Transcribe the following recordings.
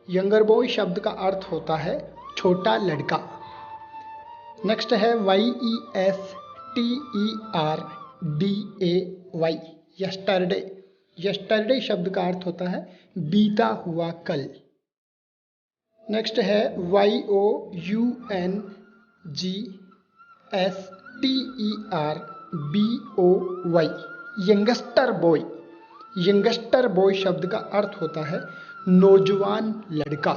Younger boy शब्द का अर्थ होता है छोटा लड़का। नेक्स्ट है YESTERDAY, यस्टरडे। यस्टरडे शब्द का अर्थ होता है बीता हुआ कल। नेक्स्ट है YOUNGSTERBOY, youngster boy. Youngster boy शब्द का अर्थ होता है नौजवान लड़का।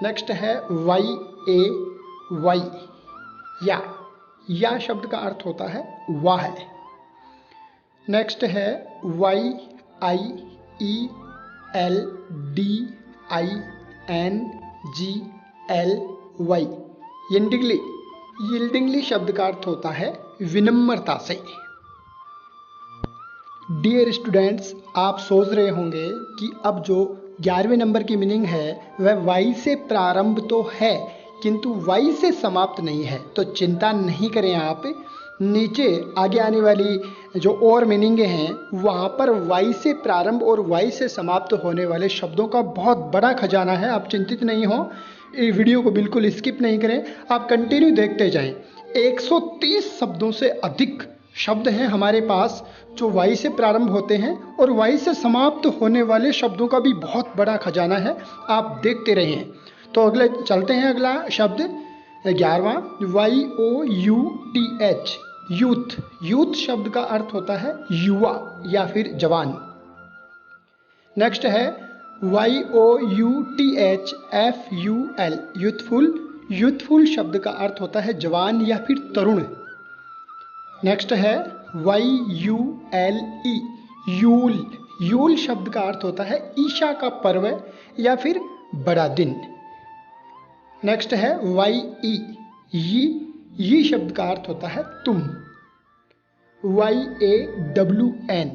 नेक्स्ट है YAY, या शब्द का अर्थ होता है वाह। नेक्स्ट है YIELDINGLY, यिल्डिंगली। यिल्डिंगली शब्द का अर्थ होता है विनम्रता से। डियर स्टूडेंट्स, आप सोच रहे होंगे कि अब जो 11वें नंबर की मीनिंग है वह Y से प्रारंभ तो है किंतु Y से समाप्त नहीं है। तो चिंता नहीं करें आप, नीचे आगे आने वाली जो और मीनिंगें हैं वहाँ पर Y से प्रारंभ और Y से समाप्त होने वाले शब्दों का बहुत बड़ा खजाना है। आप चिंतित नहीं हो, ये वीडियो को बिल्कुल स्किप नहीं करें, आप कंटिन्यू देखते जाएं। 130 शब्दों से अधिक शब्द हैं हमारे पास जो Y से प्रारंभ होते हैं और Y से समाप्त होने वाले शब्दों का भी बहुत बड़ा खजाना है, आप देखते रहिए। तो अगले चलते हैं, अगला शब्द 11वां YOUTH, यूथ। यूथ शब्द का अर्थ होता है युवा या फिर जवान। नेक्स्ट है YOUTHFUL, यूथफुल। यूथफुल शब्द का अर्थ होता है जवान या फिर तरुण। नेक्स्ट है YULE, यूल। यूल शब्द का अर्थ होता है ईशा का पर्व या फिर बड़ा दिन। नेक्स्ट है YE, ये शब्द का अर्थ होता है तुम। YAWN,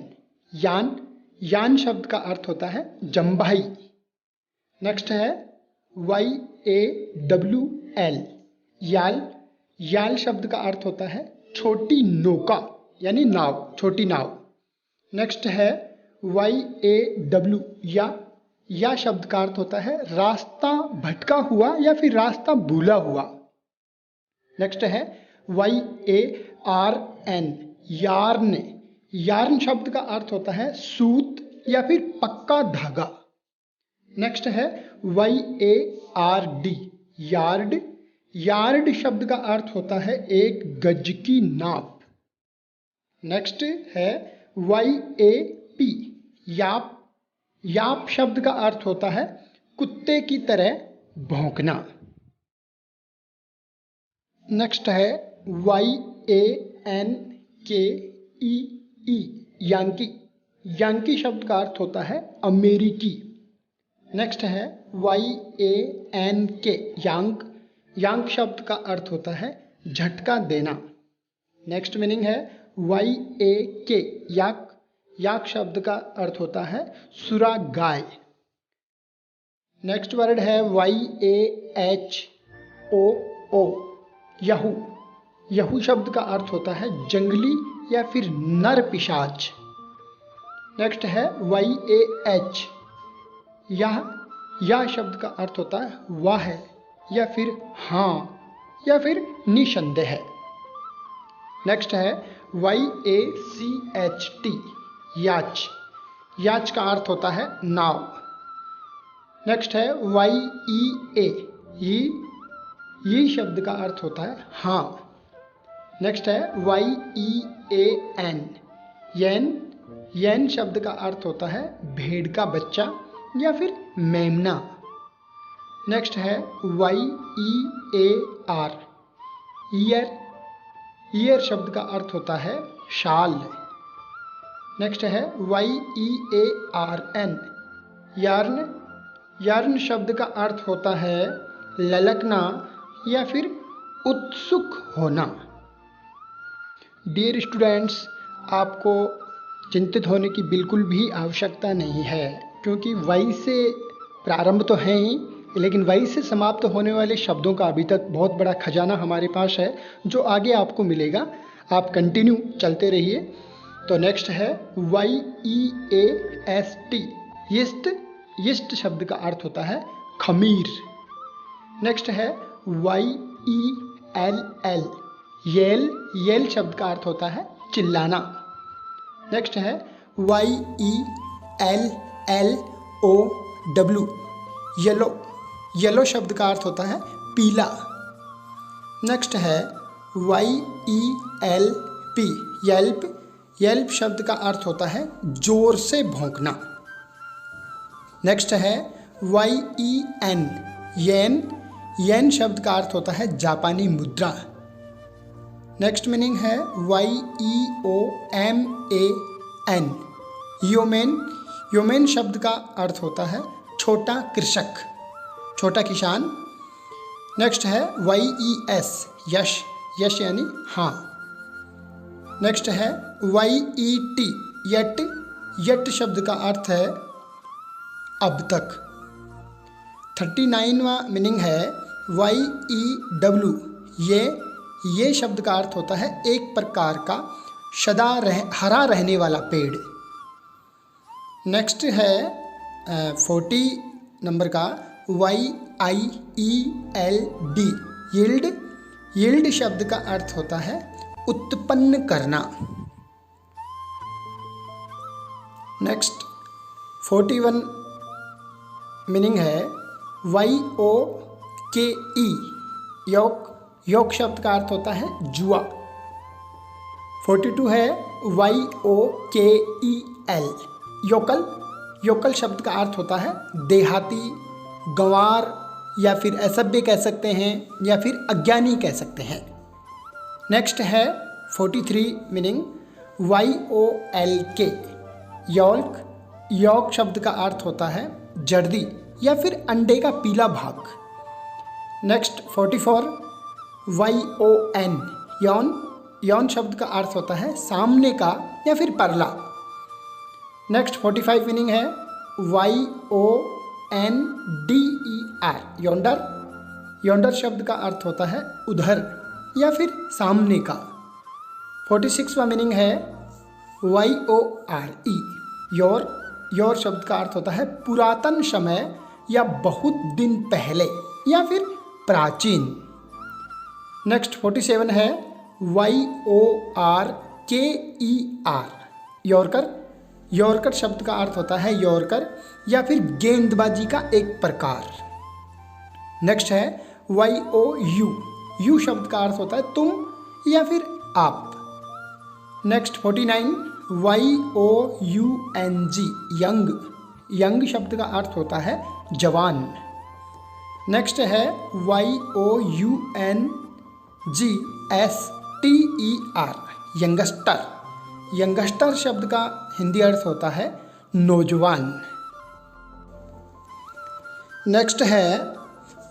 यान। यान शब्द का अर्थ होता है जम्भाई। नेक्स्ट है YAWL, याल। याल शब्द का अर्थ होता है छोटी नौका यानी नाव, छोटी नाव। नेक्स्ट है YAW, या शब्द का अर्थ होता है रास्ता भटका हुआ या फिर रास्ता भूला हुआ। नेक्स्ट है YARN, यार्न। यार्न शब्द का अर्थ होता है सूत या फिर पक्का धागा। नेक्स्ट है YARD, यार्ड। यार्ड शब्द का अर्थ होता है एक गज की नाप। नेक्स्ट है YAP, याप। याप शब्द का अर्थ होता है कुत्ते की तरह भौंकना। नेक्स्ट है YANKEE, यांकी। यांकी शब्द का अर्थ होता है अमेरिकी। नेक्स्ट है YANK, यांक। यांक शब्द का अर्थ होता है झटका देना। नेक्स्ट मीनिंग है YAK, याक। याक शब्द का अर्थ होता है सुरा गाय। नेक्स्ट वर्ड है YAHOO, यहू। यहू शब्द का अर्थ होता है जंगली या फिर नर पिशाच। नेक्स्ट है YAH, यह शब्द का अर्थ होता है वाह या फिर हाँ या फिर निसंदेह। नेक्स्ट है YACHT, याच। याच का अर्थ होता है नाव। नेक्स्ट है YEA, ये शब्द का अर्थ होता है हाँ। नेक्स्ट है YEAN, यैन शब्द का अर्थ होता है भेड़ का बच्चा या फिर मेमना। नेक्स्ट है YEAR, ईयर शब्द का अर्थ होता है शाल। नेक्स्ट है YEARN, यार्न। यार्न शब्द का अर्थ होता है ललकना या फिर उत्सुक होना। डियर स्टूडेंट्स, आपको चिंतित होने की बिल्कुल भी आवश्यकता नहीं है क्योंकि Y से प्रारंभ तो है ही, लेकिन Y से समाप्त होने वाले शब्दों का अभी तक बहुत बड़ा खजाना हमारे पास है जो आगे आपको मिलेगा। आप कंटिन्यू चलते रहिए। तो नेक्स्ट है YEAST, यीस्ट। यीस्ट शब्द का अर्थ होता है खमीर। नेक्स्ट है YELL, येल शब्द का अर्थ होता है चिल्लाना। नेक्स्ट है YELLOW, येलो शब्द का अर्थ होता है पीला। नेक्स्ट है YELP, येल्प शब्द का अर्थ होता है जोर से भौंकना। नेक्स्ट है YEN, येन शब्द का अर्थ होता है जापानी मुद्रा। नेक्स्ट मीनिंग है YEOMAN, योमेन शब्द का अर्थ होता है छोटा कृषक, छोटा किसान। नेक्स्ट है YES, यश यानी हाँ। नेक्स्ट है YET, यट शब्द का अर्थ है अब तक। 39वां मीनिंग है YEW, ये शब्द का अर्थ होता है एक प्रकार का हरा रहने वाला पेड़। नेक्स्ट है 40 नंबर का YIELD, यील्ड शब्द का अर्थ होता है उत्पन्न करना। नेक्स्ट 41 मीनिंग है YOKE, योग शब्द का अर्थ होता है जुआ। 42 है YOKEL, योकल शब्द का अर्थ होता है देहाती, गंवार, या फिर असभ्य कह सकते हैं, या फिर अज्ञानी कह सकते हैं। नेक्स्ट है 43 मीनिंग YOLK, यॉल्क शब्द का अर्थ होता है जर्दी या फिर अंडे का पीला भाग। नेक्स्ट 44 YON, यौन शब्द का अर्थ होता है सामने का या फिर परला। नेक्स्ट 45 मीनिंग है YONDER, योंडर शब्द का अर्थ होता है उधर या फिर सामने का। 46वां मीनिंग है YORE, योर शब्द का अर्थ होता है पुरातन समय या बहुत दिन पहले या फिर प्राचीन। नेक्स्ट 47 है YORKER, यॉर्कर शब्द का अर्थ होता है यॉर्कर या फिर गेंदबाजी का एक प्रकार। नेक्स्ट है YOU शब्द का अर्थ होता है तुम या फिर आप। नेक्स्ट 49 YOUNG, यंग शब्द का अर्थ होता है जवान। नेक्स्ट है YOUNGSTER, यंगस्टर शब्द का हिंदी अर्थ होता है नौजवान। नेक्स्ट है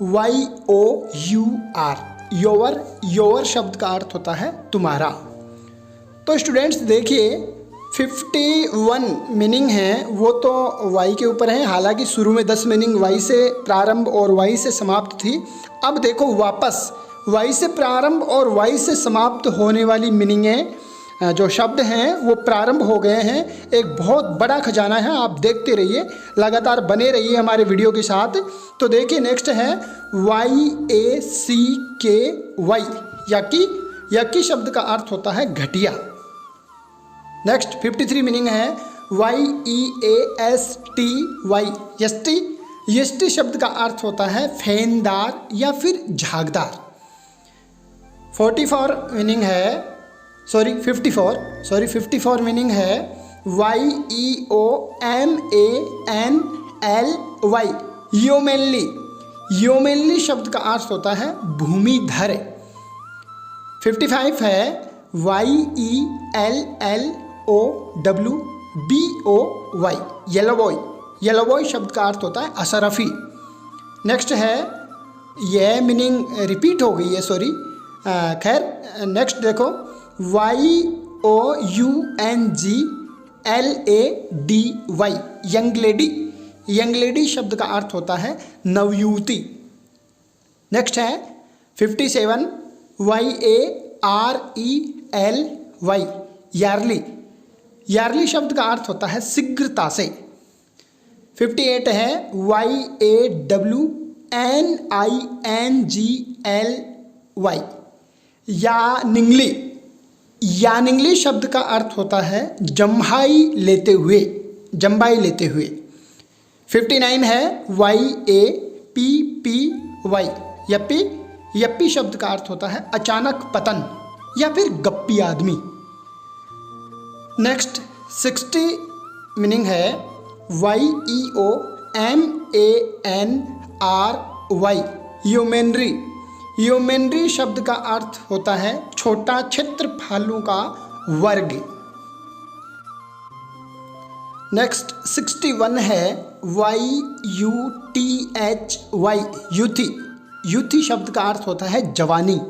YOUR, योवर शब्द का अर्थ होता है तुम्हारा। तो स्टूडेंट्स देखिए 51 मीनिंग है वो तो वाई के ऊपर है, हालांकि शुरू में 10 मीनिंग वाई से प्रारंभ और वाई से समाप्त थी। अब देखो वापस वाई से प्रारंभ और वाई से समाप्त होने वाली मीनिंगें जो शब्द हैं वो प्रारंभ हो गए हैं। एक बहुत बड़ा खजाना है, आप देखते रहिए, लगातार बने रहिए हमारे वीडियो के साथ। तो देखिए नेक्स्ट है YACKY, यकी शब्द का अर्थ होता है घटिया। नेक्स्ट 53 मीनिंग है YEASTY, यष्टि शब्द का अर्थ होता है फेनदार या फिर झागदार। 54 मीनिंग है 54 मीनिंग है YEOMANLY, योमेनली शब्द का अर्थ होता है भूमिधर। 55 है YELLOWBOY, येलो बॉय शब्द का अर्थ होता है अशरफी। नेक्स्ट है यह मीनिंग रिपीट हो गई है, सॉरी, खैर नेक्स्ट देखो YOUNGLADY, यंग लेडी शब्द का अर्थ होता है नवयुवती। नेक्स्ट है 57 YARLY, यार्ली शब्द का अर्थ होता है शीघ्रता से। 58 है YAWNINGLY, यानिंगली। यानिंगली शब्द का अर्थ होता है जम्हाई लेते हुए, जम्बाई लेते हुए। 59 है YAPPY, यप्पी। यप्पी शब्द का अर्थ होता है अचानक पतन या फिर गप्पी आदमी। नेक्स्ट 60 मीनिंग है YEOMANRY, ह्यूमेनरी। ह्यूमेनरी शब्द का अर्थ होता है छोटा क्षेत्रफलों का वर्ग। नेक्स्ट 61 है YUTHY, यूथी। यूथी शब्द का अर्थ होता है जवानी।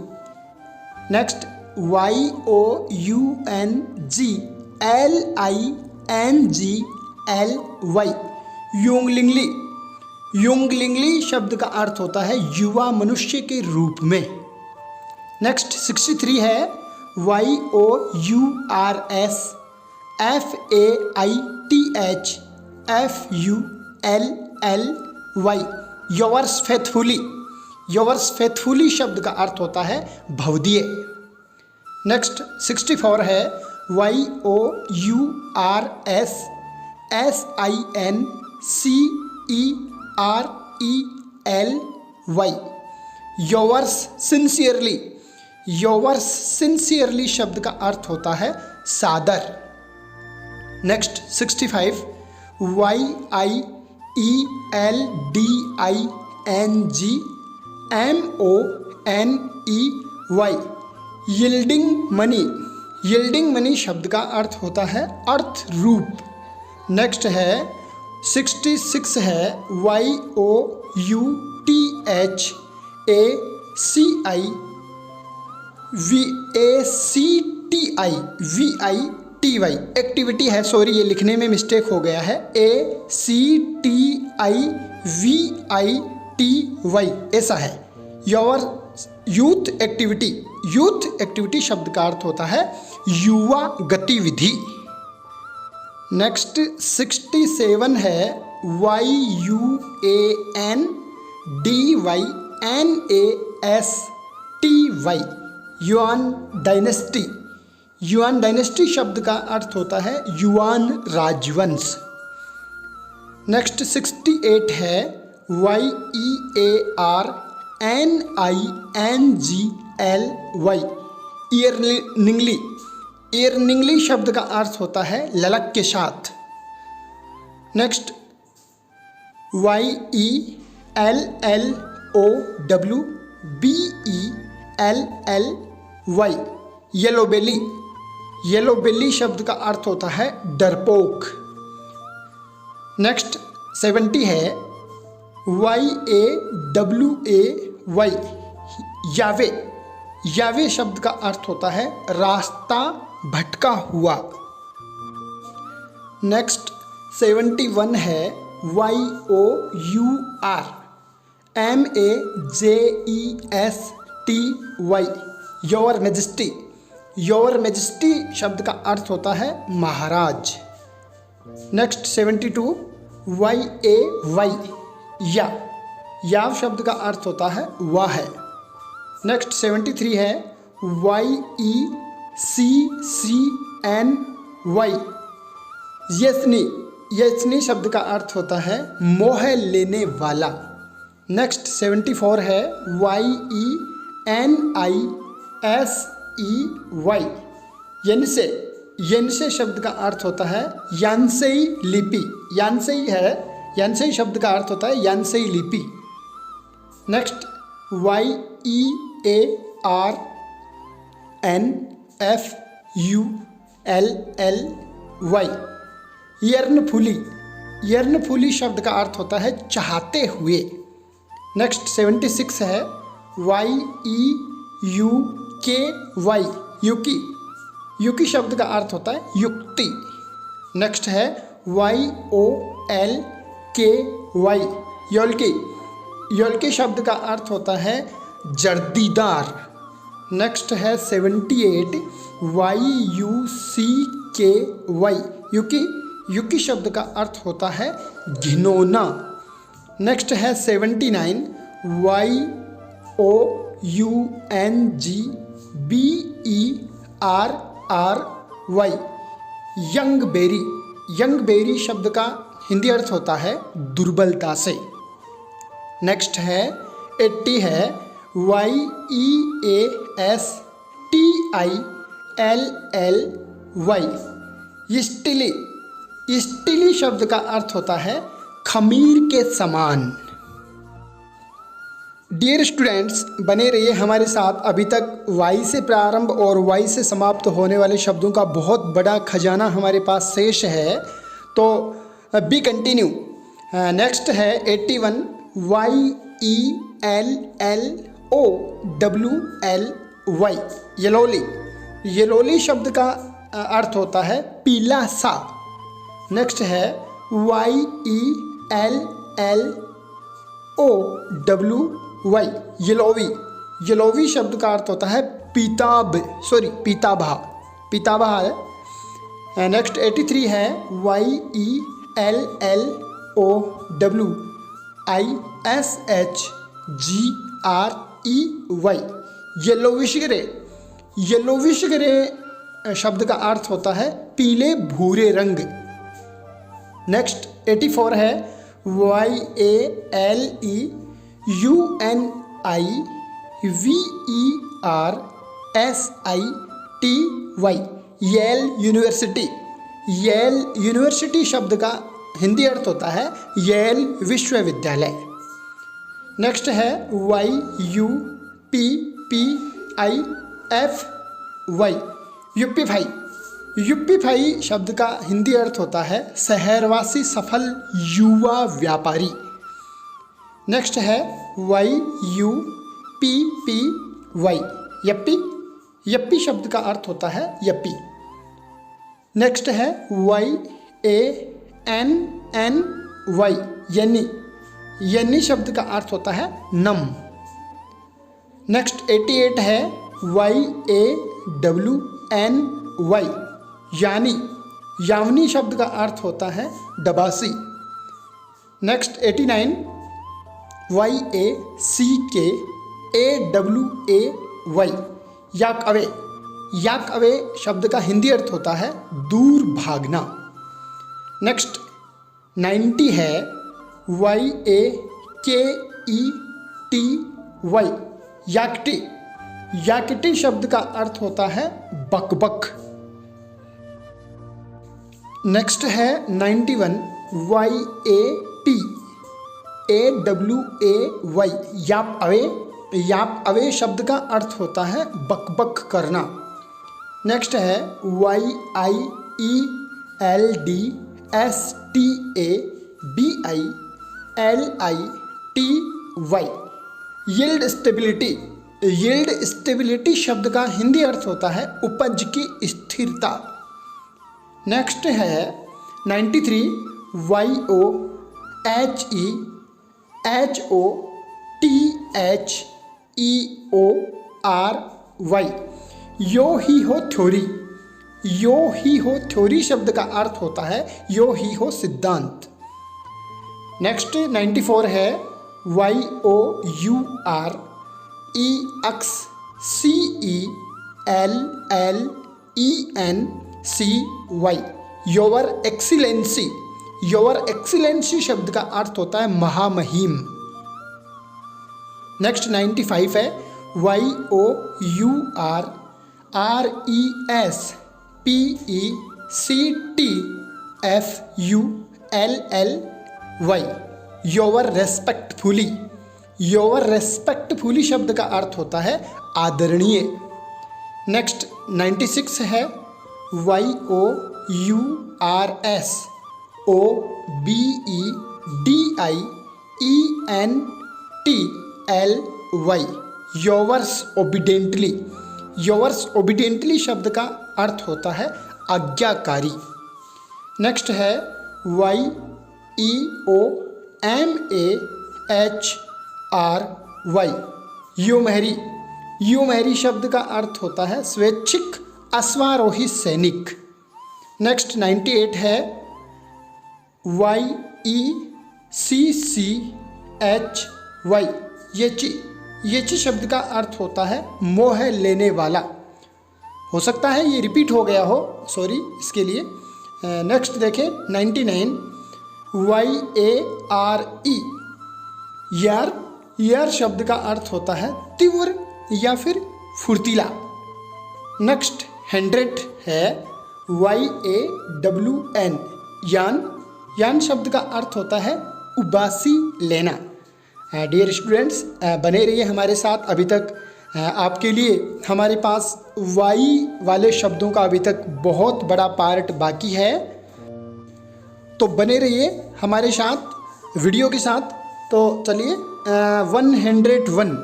Next YOUNGLINGLY, यूंगलिंगली। यूंगलिंगली शब्द का अर्थ होता है युवा मनुष्य के रूप में। नेक्स्ट 63 है YOURSFAITHFULLY, yours faithfully. Yours faithfully शब्द का अर्थ होता है भवदीय। नेक्स्ट 64 है YOURSSINCERELY, yours sincerely. Yours sincerely शब्द का अर्थ होता है सादर। Next 65 YIELDINGMONEY, yielding money. Yielding money शब्द का अर्थ होता है अर्थ रूप। नेक्स्ट है 66 है YOUTHACIVACTIVY, एक्टिविटी है, सॉरी ये लिखने में मिस्टेक हो गया है, ACTIVITY ऐसा है। Your youth activity. Youth activity शब्द का अर्थ होता है युवा गतिविधि। नेक्स्ट 67 है YUANDYNASTY, yuan dynasty. Yuan dynasty शब्द का अर्थ होता है युआन राजवंश। नेक्स्ट 68 है YEARNINGLY, ईयरनिंगली। ईयरनिंगली शब्द का अर्थ होता है ललक के साथ। नेक्स्ट YELLOWBELLY, येलो बेली। येलो बेली शब्द का अर्थ होता है डरपोक। नेक्स्ट 70 है YAWAY, यावे। यावे शब्द का अर्थ होता है रास्ता भटका हुआ। नेक्स्ट 71 है YOURMAJESTY, your majesty. Your majesty शब्द का अर्थ होता है महाराज। नेक्स्ट 72 YAY, याव शब्द का अर्थ होता है वह है। नेक्स्ट 73 है YECCNY, यस्नी। यस्नी शब्द का अर्थ होता है मोह लेने वाला। नेक्स्ट 74 है YENISEY, यनसे। यनसे शब्द का अर्थ होता है यानसेई लिपि। यानसेई है, यानसेई शब्द का अर्थ होता है यानसेई लिपि। Next YEARNFULLY, यर्नफुली। यर्नफुली शब्द का अर्थ होता है चाहते हुए। नेक्स्ट 76 है YEUKY, युकी। युकी शब्द का अर्थ होता है युक्ति। नेक्स्ट है YOLKY, योल्की। योल्की शब्द का अर्थ होता है जर्दीदार। नेक्स्ट है 78 YUCKY, युकी। युकी शब्द का अर्थ होता है घिनौना। नेक्स्ट है 79, YOUNGBERRY, young berry. Young berry शब्द का हिंदी अर्थ होता है दुर्बलता से। नेक्स्ट है 80 है YEASTILLY, यिस्टिली। यिस्टिली शब्द का अर्थ होता है खमीर के समान। डियर स्टूडेंट्स, बने रहिए हमारे साथ। अभी तक वाई से प्रारंभ और वाई से समाप्त होने वाले शब्दों का बहुत बड़ा खजाना हमारे पास शेष है, तो बी कंटिन्यू। नेक्स्ट है 81, YELLOWY, येलोली। येलोली शब्द का अर्थ होता है पीला सा। नेक्स्ट है YELLOWY, येलोवी। येलोवी शब्द का अर्थ होता है पीताभा। पीताभा है। नेक्स्ट 83 है YELLOWISHGREY, yellowish grey. Yellowish grey शब्द का अर्थ होता है पीले भूरे रंग। नेक्स्ट 84 है YALLEUNIVERSITY, Yale university. Yale university शब्द का हिंदी अर्थ होता है येल विश्वविद्यालय। नेक्स्ट है YUPPIFY, युप्पीफाई। युप्पीफाई शब्द का हिंदी अर्थ होता है शहरवासी सफल युवा व्यापारी। नेक्स्ट है YUPPY, यप्पी। यप्पी शब्द का अर्थ होता है यप्पी। नेक्स्ट है YANNY, यन्नी। यन्नी शब्द का अर्थ होता है नम। नेक्स्ट 88 है YAWNY, यानी। यावनी शब्द का अर्थ होता है डबासी। नेक्स्ट 89, YACKAWAY, याक अवे। याक अवे शब्द का हिंदी अर्थ होता है दूर भागना। नेक्स्ट 90 है YAKETY, याकटी। याकटी शब्द का अर्थ होता है बकबक। नेक्स्ट है 91, YAPAWAY, याप अवे। याप अवे शब्द का अर्थ होता है बकबक करना। नेक्स्ट है YIELDSTABILITY, yield stability. Yield stability शब्द का हिंदी अर्थ होता है उपज की स्थिरता। नेक्स्ट है 93, YOHHEORY, यो ही हो थ्योरी। यो ही हो थ्योरी शब्द का अर्थ होता है यो ही हो सिद्धांत। नेक्स्ट 94 है YOUREXCELLENCY, your excellency. Your excellency शब्द का अर्थ होता है महामहिम। नेक्स्ट 95 है YOURRESPECTFULLY, your respectfully. Your respectfully शब्द का अर्थ होता है आदरणीय। नेक्स्ट 96 है YOURSOBEDIENTLY, yours obediently. Yours obediently शब्द का अर्थ होता है आज्ञाकारी। नेक्स्ट है YEOMAHRY, यूमहरी। यूमहरी शब्द का अर्थ होता है स्वैच्छिक अश्वारोही सैनिक। नेक्स्ट 98 है YECCHY। येची शब्द का अर्थ होता है मोह लेने वाला। हो सकता है ये रिपीट हो गया हो, सॉरी इसके लिए। नेक्स्ट देखें 99 YARE। यार शब्द का अर्थ होता है तीव्र या फिर फुर्तीला। नेक्स्ट 100 है YAWN। यान शब्द का अर्थ होता है उबासी लेना। डियर स्टूडेंट्स, बने रहिए हमारे साथ। अभी तक आपके लिए हमारे पास वाई वाले शब्दों का अभी तक बहुत बड़ा पार्ट बाकी है, तो बने रहिए हमारे साथ वीडियो के साथ। तो चलिए 101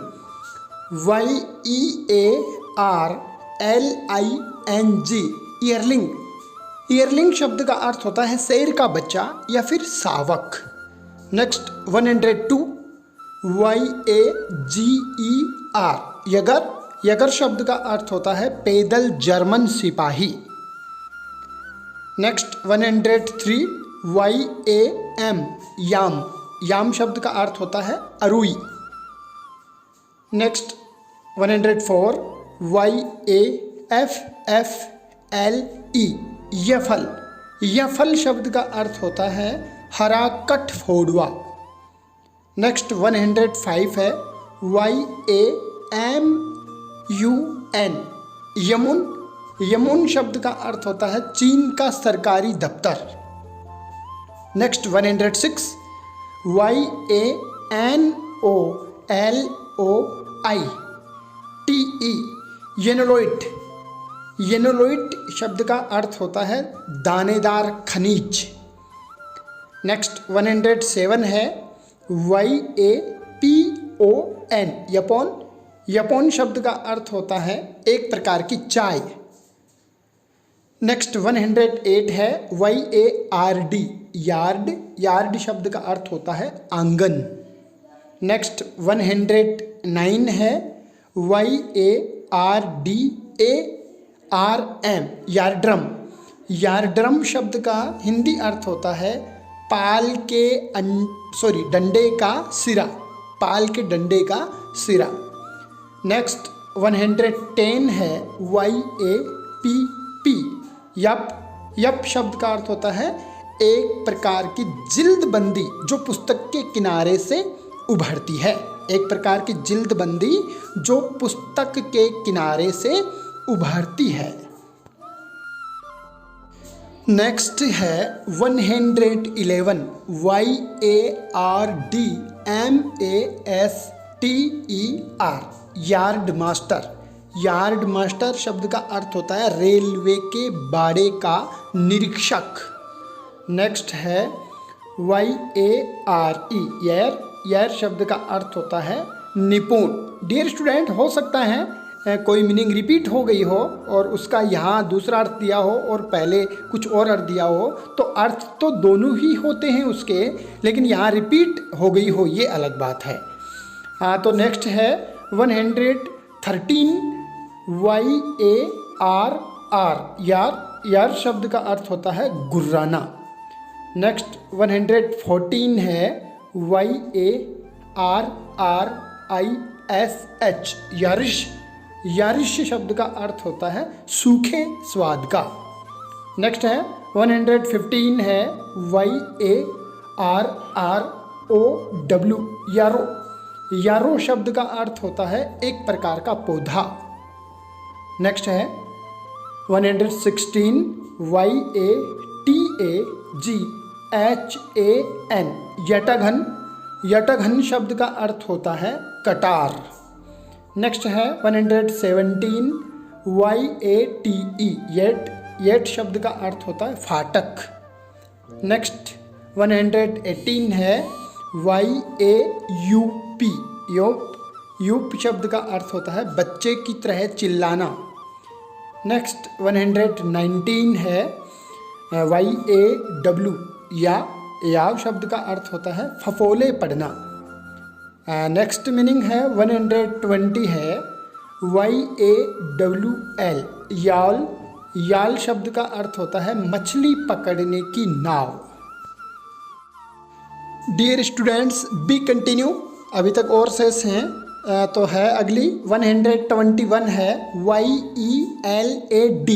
YEARLING। ईयरलिंग शब्द का अर्थ होता है शेर का बच्चा या फिर शावक। Next 102 YAGER। यगर शब्द का अर्थ होता है पैदल जर्मन सिपाही। नेक्स्ट 103 याम शब्द का अर्थ होता है अरुई। Next 104 YAFFLE। यफल शब्द का अर्थ होता है हरा कठफोड़वा। नेक्स्ट 105 है YAMUN। यमुन शब्द का अर्थ होता है चीन का सरकारी दफ्तर। Next 106 YANOLOITE। येनोलोइट शब्द का अर्थ होता है दानेदार खनिज। नेक्स्ट 107 है YAPON। यपोन शब्द का अर्थ होता है एक प्रकार की चाय। नेक्स्ट 108 है YARD। यार्ड शब्द का अर्थ होता है आंगन। नेक्स्ट 109 है YARDARM। यार्ड्रम शब्द का हिंदी अर्थ होता है डंडे का सिरा। पाल के डंडे का सिरा। नेक्स्ट 110 है YAPP। यप शब्द का अर्थ होता है एक प्रकार की जिल्दबंदी जो पुस्तक के किनारे से उभरती है। एक प्रकार की जिल्दबंदी जो पुस्तक के किनारे से उभरती है। नेक्स्ट है 111 YARDMASTER। यार्ड मास्टर शब्द का अर्थ होता है रेलवे के बाड़े का निरीक्षक। नेक्स्ट है YARE। यार शब्द का अर्थ होता है निपुण। डियर स्टूडेंट, हो सकता है कोई मीनिंग रिपीट हो गई हो और उसका यहाँ दूसरा अर्थ दिया हो और पहले कुछ और अर्थ दिया हो, तो अर्थ तो दोनों ही होते हैं उसके, लेकिन यहाँ रिपीट हो गई हो ये अलग बात है। हाँ, तो नेक्स्ट है 113 YARR। यार शब्द का अर्थ होता है गुर्राना। नेक्स्ट 114 है YARRISH। यारिश शब्द का अर्थ होता है सूखे स्वाद का। नेक्स्ट है 115 है YARROW। यारो शब्द का अर्थ होता है एक प्रकार का पौधा। नेक्स्ट है 116 YATAGHAN। यटघन शब्द का अर्थ होता है कटार। नेक्स्ट है 117 YATE। येट शब्द का अर्थ होता है फाटक। नेक्स्ट 118 है YAUP। यूप शब्द का अर्थ होता है बच्चे की तरह चिल्लाना। नेक्स्ट 119 है YAW। याव शब्द का अर्थ होता है फफोले पड़ना। नेक्स्ट मीनिंग है 120 है YAWL। याल शब्द का अर्थ होता है मछली पकड़ने की नाव। Dear students be continue. अभी तक और शेष हैं तो है अगली 121 है YELAD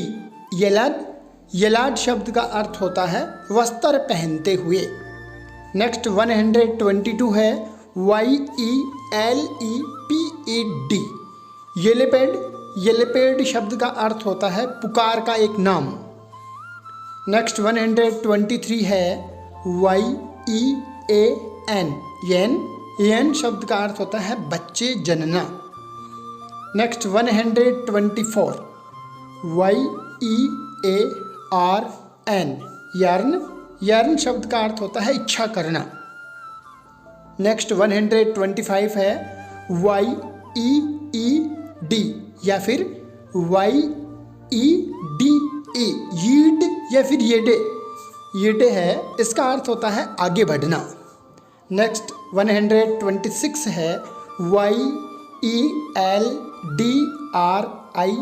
येलाड। येलाड शब्द का अर्थ होता है वस्त्र पहनते हुए। नेक्स्ट 122 है YELEPED येलेपेड। येलेपेड शब्द का अर्थ होता है पुकार का एक नाम। नेक्स्ट 123 है YEAN येन शब्द का अर्थ होता है बच्चे जनना। Next 124 YEARN yarn. यार्न शब्द का अर्थ होता है इच्छा करना। नेक्स्ट 125 है YEED या फिर YEDE यीड या फिर येडे। येडे है, इसका अर्थ होता है आगे बढ़ना। नेक्स्ट 126 है YELDRIN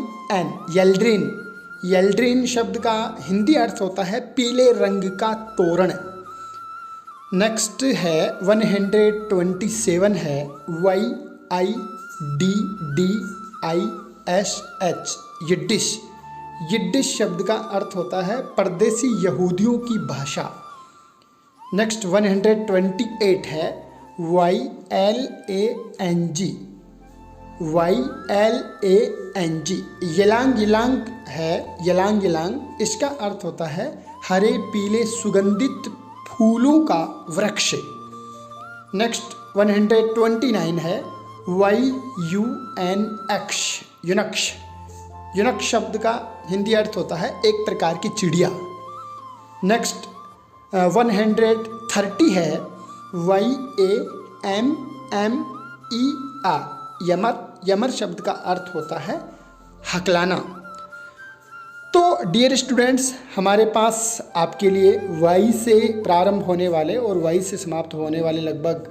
येल्ड्रिन। येल्ड्रिन शब्द का हिंदी अर्थ होता है पीले रंग का तोरण। नेक्स्ट है 127 है YIDDISH यिड्डिश। यिड्डिश शब्द का अर्थ होता है परदेसी यहूदियों की भाषा। नेक्स्ट 128 है YLANG येलांग। येलांग है, येलांग येलांग, इसका अर्थ होता है हरे पीले सुगंधित फूलों का वृक्ष। नेक्स्ट 129 है YUNX यूनक्ष। यूनक्ष शब्द का हिंदी अर्थ होता है एक प्रकार की चिड़िया। नेक्स्ट 130 है YAMMER यमर। यमर शब्द का अर्थ होता है हकलाना। तो डियर स्टूडेंट्स, हमारे पास आपके लिए वाई से प्रारंभ होने वाले और वाई से समाप्त होने वाले लगभग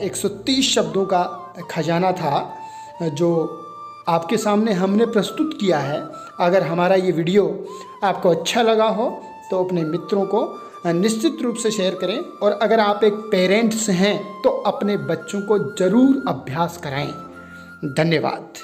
130 शब्दों का खजाना था जो आपके सामने हमने प्रस्तुत किया है। अगर हमारा ये वीडियो आपको अच्छा लगा हो तो अपने मित्रों को निश्चित रूप से शेयर करें, और अगर आप एक पेरेंट्स हैं तो अपने बच्चों को ज़रूर अभ्यास कराएं। धन्यवाद।